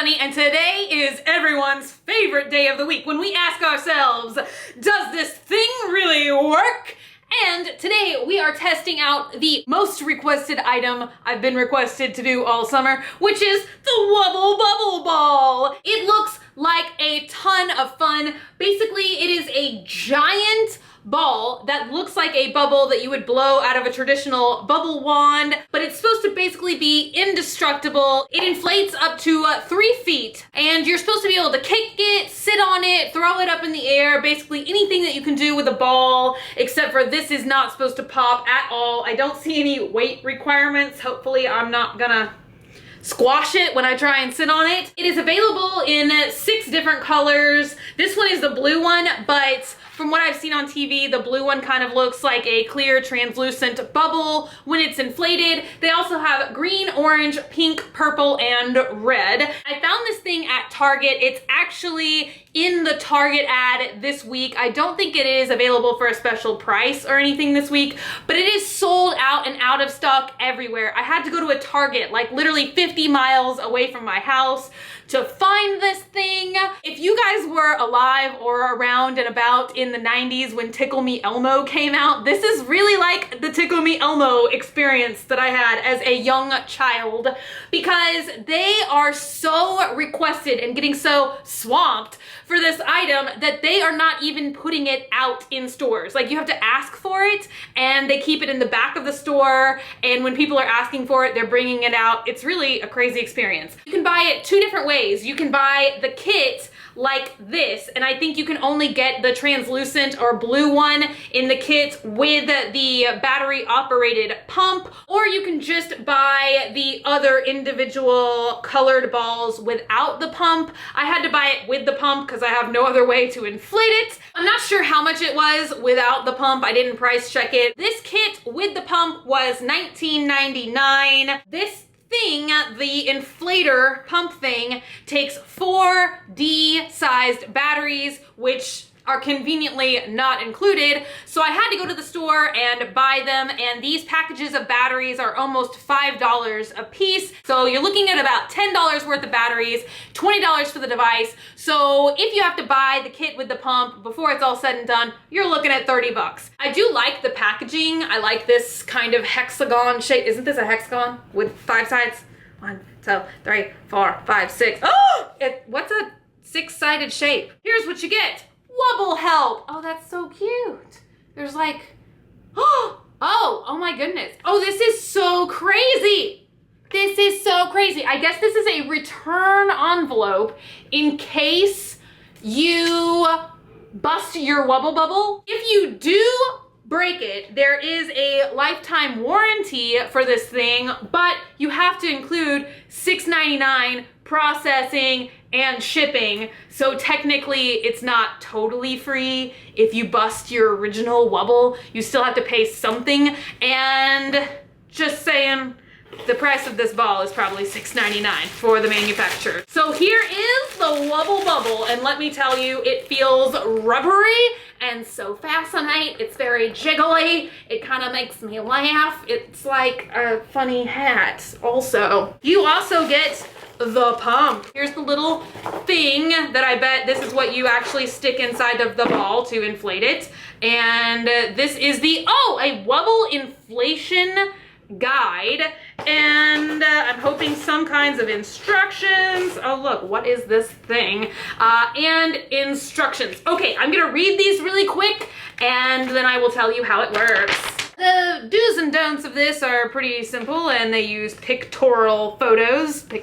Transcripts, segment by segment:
Bunny, and today is everyone's favorite day of the week when we ask ourselves, does this thing really work? And today we are testing out the most requested item I've been requested to do all summer, which is the Wubble Bubble Ball. It looks like a ton of fun. Basically, it is a giant ball that looks like a bubble that you would blow out of a traditional bubble wand, but it's supposed to basically be indestructible. It inflates up to 3 feet, and you're supposed to be able to kick it, sit on it, throw it up in the air, basically anything that you can do with a ball, except for this is not supposed to pop at all. I don't see any weight requirements. Hopefully I'm not gonna squash it when I try and sit on it. It is available in 6 different colors. This one is the blue one, but from what I've seen on TV, the blue one kind of looks like a clear, translucent bubble when it's inflated. They also have green, orange, pink, purple, and red. I found this thing at Target. It's actually in the Target ad this week. I don't think it is available for a special price or anything this week, but it is sold out and out of stock everywhere. I had to go to a Target like literally 50 miles away from my house to find this thing. If you guys were alive or around and about in the 90s when Tickle Me Elmo came out, this is really like the Tickle Me Elmo experience that I had as a young child, because they are so requested and getting so swamped for this item that they are not even putting it out in stores. Like, you have to ask for it, and they keep it in the back of the store, and when people are asking for it, they're bringing it out. It's really a crazy experience. You can buy it 2 different ways. You can buy the kit like this, and I think you can only get the translucent or blue one in the kit with the battery operated pump, or you can just buy the other individual colored balls without the pump. I had to buy it with the pump because I have no other way to inflate it. I'm not sure how much it was without the pump. I didn't price check it. This kit with the pump was $19.99. This thing, the inflator pump thing, takes 4 D-sized batteries, which are conveniently not included. So I had to go to the store and buy them, and these packages of batteries are almost $5 a piece. So you're looking at about $10 worth of batteries, $20 for the device. So if you have to buy the kit with the pump before it's all said and done, you're looking at 30 bucks. I do like the packaging. I like this kind of hexagon shape. Isn't this a hexagon with 5 sides? 1, 2, 3, 4, 5, 6. Oh, what's a 6-sided shape? Here's what you get. Wubble help. Oh, that's so cute. There's like, oh my goodness. Oh, this is so crazy. This is so crazy. I guess this is a return envelope in case you bust your Wubble Bubble. If you do break it, there is a lifetime warranty for this thing, but you have to include $6.99 processing and shipping. So technically it's not totally free. If you bust your original Wubble, you still have to pay something. And just saying, the price of this ball is probably $6.99 for the manufacturer. So here is the Wubble Bubble, and let me tell you, it feels rubbery and so fascinating. It's very jiggly. It kind of makes me laugh. It's like a funny hat also. You also get the pump. Here's the little thing that I bet this is what you actually stick inside of the ball to inflate it. And this is the, a Wubble inflation guide, and I'm hoping some kinds of instructions. Oh look, what is this thing? And instructions. Okay, I'm gonna read these really quick, and then I will tell you how it works. The do's and don'ts of this are pretty simple, and they use pictorial photos to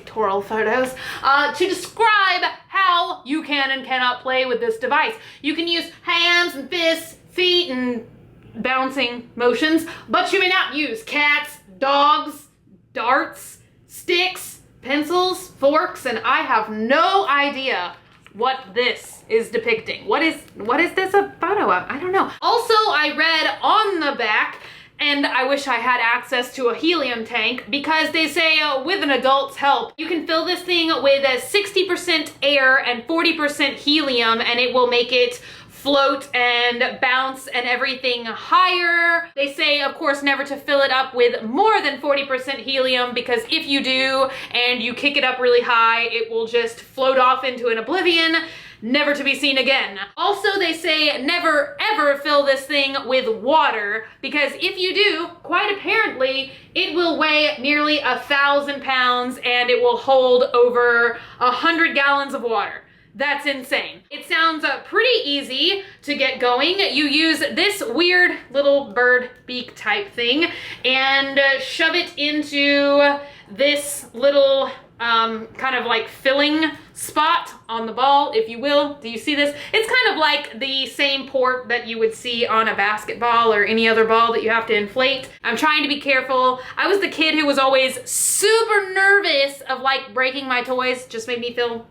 describe how you can and cannot play with this device. You can use hands and fists, feet, and bouncing motions, but you may not use cats, dogs, darts, sticks, pencils, forks, and I have no idea what this is depicting. What is this a photo of? I don't know. Also, I read on the back, and I wish I had access to a helium tank, because they say with an adult's help, you can fill this thing with 60% air and 40% helium, and it will make it float and bounce and everything higher. They say, of course, never to fill it up with more than 40% helium, because if you do and you kick it up really high, it will just float off into an oblivion, never to be seen again. Also, they say never ever fill this thing with water, because if you do, quite apparently, it will weigh nearly 1,000 pounds and it will hold over 100 gallons of water. That's insane. It sounds pretty easy to get going. You use this weird little bird beak type thing and shove it into this little kind of like filling spot on the ball, if you will. Do you see this? It's kind of like the same port that you would see on a basketball or any other ball that you have to inflate. I'm trying to be careful. I was the kid who was always super nervous of like breaking my toys. Just made me feel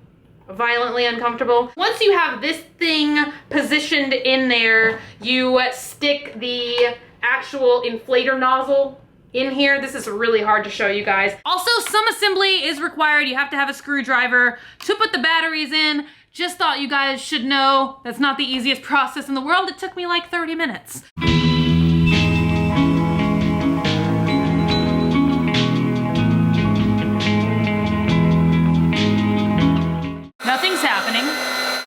violently uncomfortable. Once you have this thing positioned in there, you stick the actual inflator nozzle in here. This is really hard to show you guys. Also, some assembly is required. You have to have a screwdriver to put the batteries in. Just thought you guys should know that's not the easiest process in the world. It took me like 30 minutes. Nothing's happening.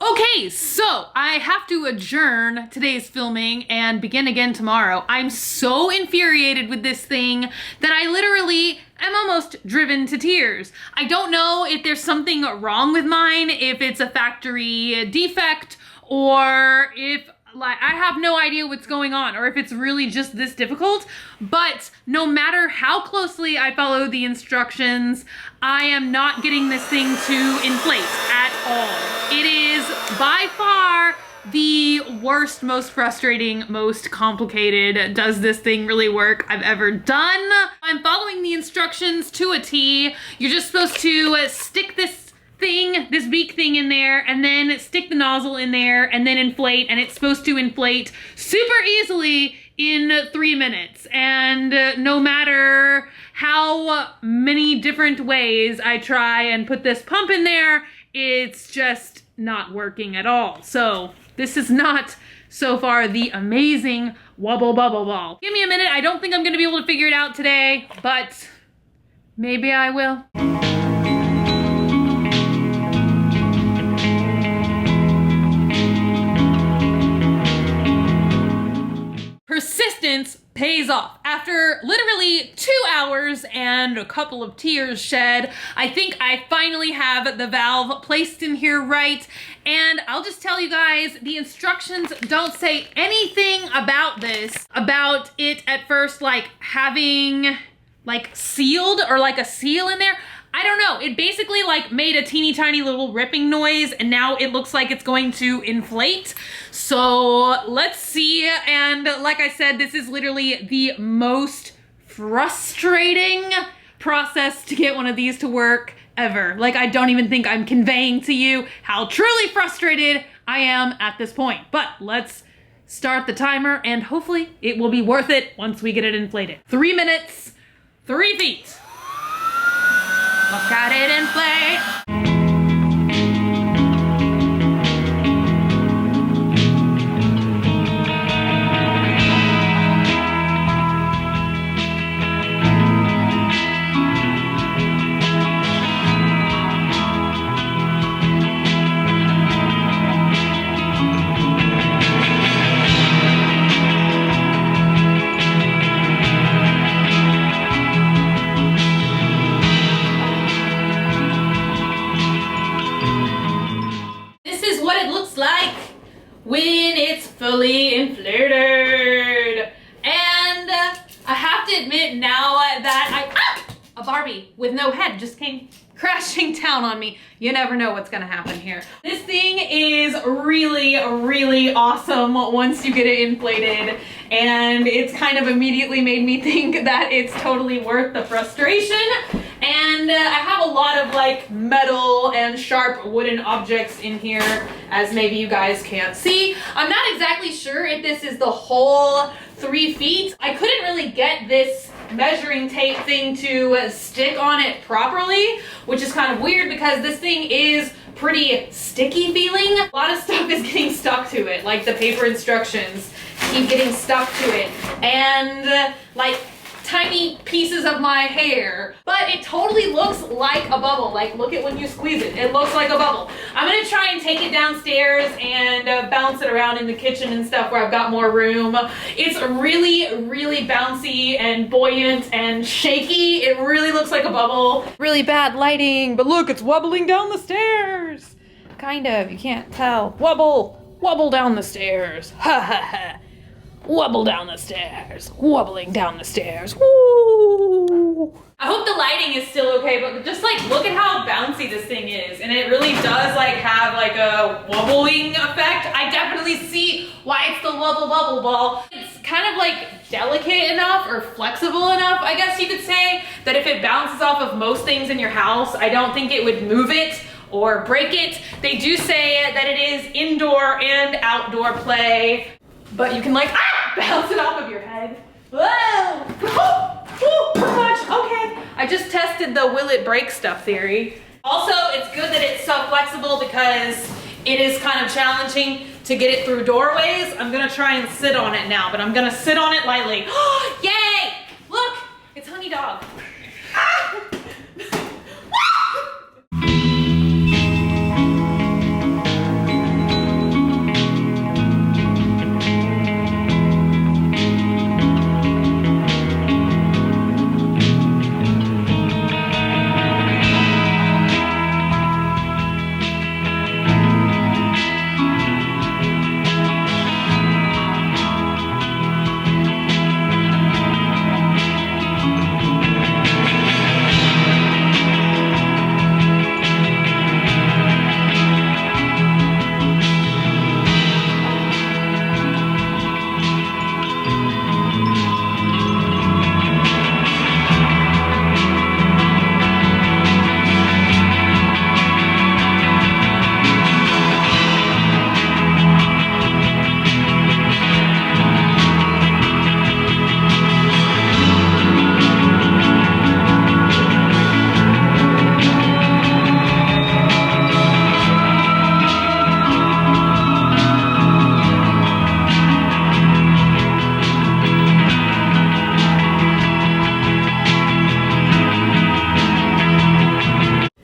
Okay, so I have to adjourn today's filming and begin again tomorrow. I'm so infuriated with this thing that I literally am almost driven to tears. I don't know if there's something wrong with mine, if it's a factory defect, or if like I have no idea what's going on, or if it's really just this difficult. But no matter how closely I follow the instructions, I am not getting this thing to inflate at all. It is by far the worst, most frustrating, most complicated, does this thing really work, I've ever done. I'm following the instructions to a T. You're just supposed to stick this beak thing in there, and then stick the nozzle in there, and then inflate, and it's supposed to inflate super easily in 3 minutes. And no matter how many different ways I try and put this pump in there, it's just not working at all. So this is not so far the amazing Wubble bubble ball. Give me a minute. I don't think I'm gonna be able to figure it out today, but maybe I will. Persistence pays off. After literally 2 hours and a couple of tears shed, I think I finally have the valve placed in here right. And I'll just tell you guys, the instructions don't say anything about this, about it at first like having like sealed or like a seal in there. I don't know, it basically like made a teeny tiny little ripping noise, and now it looks like it's going to inflate. So let's see. And like I said, this is literally the most frustrating process to get one of these to work ever. Like, I don't even think I'm conveying to you how truly frustrated I am at this point. But let's start the timer, and hopefully it will be worth it once we get it inflated. 3 minutes, 3 feet. Look at it inflate. When it's fully inflated. And I have to admit now that a Barbie with no head just came crashing down on me. You never know what's gonna happen here. This thing is really, really awesome once you get it inflated, and it's kind of immediately made me think that it's totally worth the frustration. And I have a lot of like metal and sharp wooden objects in here, as maybe you guys can't see. I'm not exactly sure if this is the whole 3 feet. I couldn't really get this measuring tape thing to stick on it properly, which is kind of weird because this thing is pretty sticky feeling. A lot of stuff is getting stuck to it, like the paper instructions keep getting stuck to it, and like tiny pieces of my hair, but it totally looks like a bubble. Like, look at when you squeeze it, it looks like a bubble. I'm gonna try and take it downstairs and bounce it around in the kitchen and stuff where I've got more room. It's really, really bouncy and buoyant and shaky. It really looks like a bubble. Really bad lighting, but look, it's wobbling down the stairs. Kind of, you can't tell. Wobble down the stairs. Ha ha ha. Wobble down the stairs, wobbling down the stairs, woo! I hope the lighting is still okay, but just like, look at how bouncy this thing is. And it really does like have like a wobbling effect. I definitely see why it's the wubble bubble ball. It's kind of like delicate enough or flexible enough, I guess you could say, that if it bounces off of most things in your house, I don't think it would move it or break it. They do say that it is indoor and outdoor play, but you can like, bounce it off of your head. Whoa! Too much. Okay. I just tested the will it break stuff theory. Also, it's good that it's so flexible because it is kind of challenging to get it through doorways. I'm gonna try and sit on it now, but I'm gonna sit on it lightly. Yay! Look, it's Honey Dog.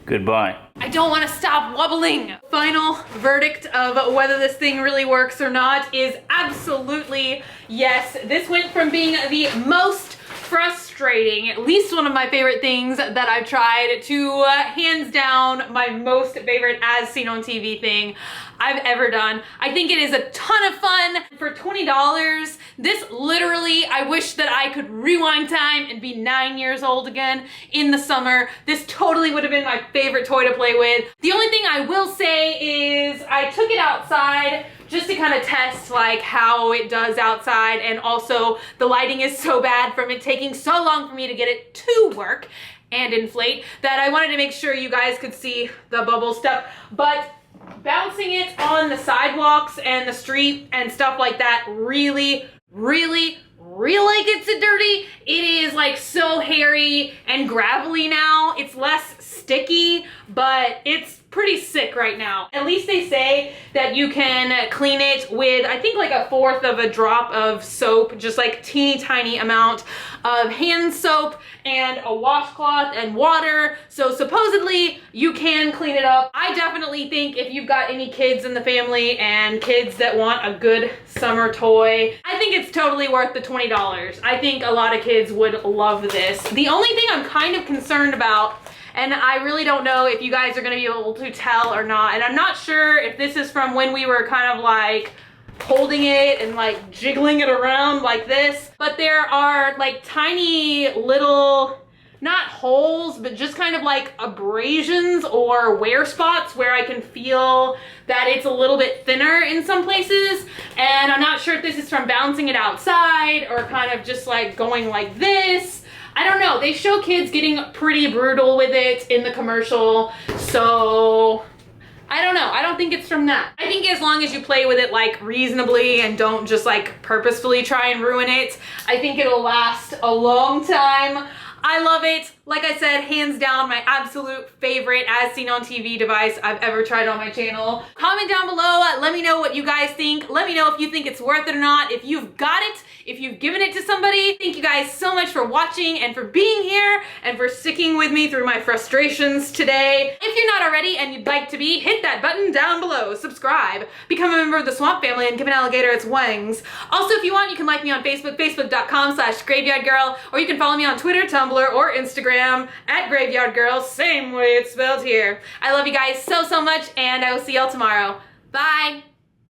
Goodbye. I don't want to stop wobbling. Final verdict of whether this thing really works or not is absolutely yes. This went from being the most frustrating, at least one of my favorite things that I've tried, to hands down my most favorite as seen on TV thing I've ever done. I think it is a ton of fun. For $20, this literally, I wish that I could rewind time and be 9 years old again in the summer. This totally would have been my favorite toy to play with. The only thing I will say is I took it outside just to kind of test like how it does outside, and also the lighting is so bad from it taking so long for me to get it to work and inflate that I wanted to make sure you guys could see the bubble stuff. But bouncing it on the sidewalks and the street and stuff like that really gets it dirty. It is like so hairy and gravelly now. It's less sticky, but it's pretty sick right now. At least they say that you can clean it with, I think, like 1/4 of a drop of soap, just like teeny tiny amount of hand soap and a washcloth and water. So supposedly you can clean it up. I definitely think if you've got any kids in the family and kids that want a good summer toy, I think it's totally worth the $20. I think a lot of kids would love this. The only thing I'm kind of concerned about, and I really don't know if you guys are gonna be able to tell or not, and I'm not sure if this is from when we were kind of like holding it and like jiggling it around like this, but there are like tiny little, not holes, but just kind of like abrasions or wear spots where I can feel that it's a little bit thinner in some places. And I'm not sure if this is from bouncing it outside or kind of just like going like this. I don't know. They show kids getting pretty brutal with it in the commercial, so I don't know. I don't think it's from that. I think as long as you play with it like reasonably and don't just like purposefully try and ruin it, I think it'll last a long time. I love it. Like I said, hands down, my absolute favorite as seen on TV device I've ever tried on my channel. Comment down below, let me know what you guys think. Let me know if you think it's worth it or not, if you've got it, if you've given it to somebody. Thank you guys so much for watching and for being here and for sticking with me through my frustrations today. If you're not already and you'd like to be, hit that button down below, subscribe, become a member of the Swamp Family, and give an alligator its wings. Also, if you want, you can like me on Facebook, facebook.com/graveyardgirl, or you can follow me on Twitter, Tumblr, or Instagram at Graveyard Girl, same way it's spelled here. I love you guys so much, and I will see y'all tomorrow. Bye!